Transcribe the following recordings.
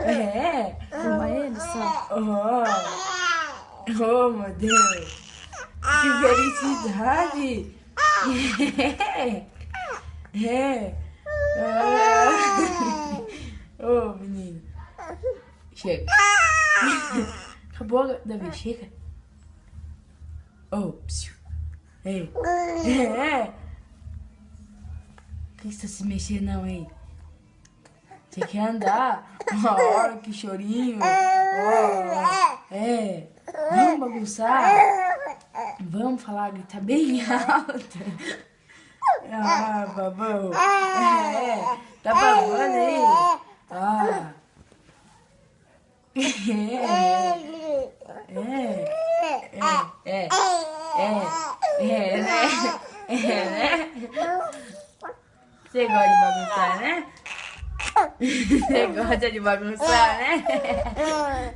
É. Filma ele só. Oh, meu Deus. Que felicidade. É. Oh, menino. Chega. Acabou, Davi, chega. Oh, psiu. Ei. É. Por que você tá se mexendo não, hein? Você quer andar? Oh, que chorinho. Oh, é. Vamos bagunçar? Vamos falar, gritar bem alto. Ah, babão. É. Tá babando aí? Ah. Né? Você gosta de bagunçar, né? Você gosta de bagunçar, né?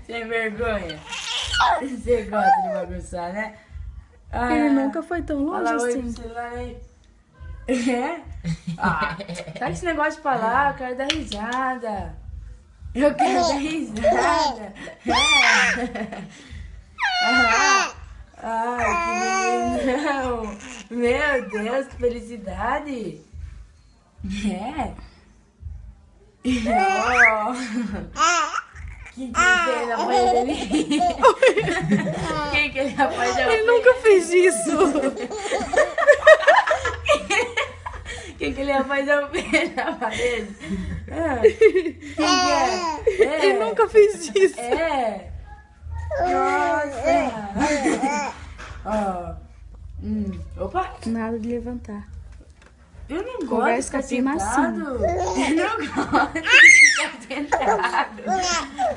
Sem vergonha. Você gosta de bagunçar, né? Ah, Ele nunca foi tão longe fala oi assim. pro celular aí. É? Ah, tá com esse negócio de falar, eu quero dar risada. Eu quero dar risada. É. Ai, que lindo. Meu Deus, que felicidade. É. Oh. Quem que ele apoia dele? Quem que ele apoia dele? Ele nunca fez isso. Quem que ele apoia dele na parede? Quem que é? Ele nunca fez isso. É. Nossa. Ó. Opa. Nada de levantar. Eu não gosto de Conversa ficar com a prima sentado. Eu não gosto de ficar sentado.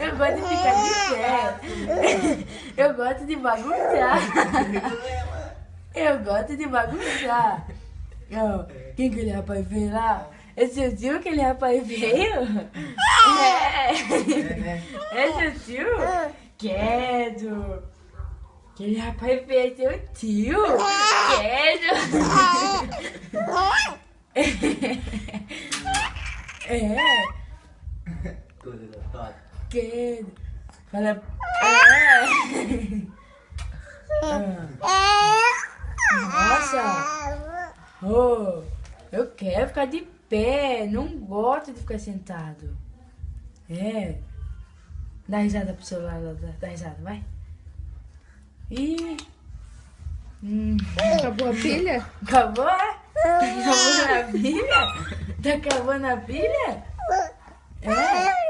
Eu gosto de ficar de pé. Eu gosto de bagunçar. Eu gosto de bagunçar. Ó, quem que ele rapaz veio lá? Esse seu tio que ele rapaz veio? É seu tio? Quero. Aquele rapaz veio, seu tio? Quero. É. Quero. Fala. Nossa. Oh, eu quero ficar de pé. Não gosto de ficar sentado. É. Dá risada pro celular, dá risada, vai. Ih. Acabou a pilha? Acabou? Acabou na pilha? Tá acabando a pilha? É.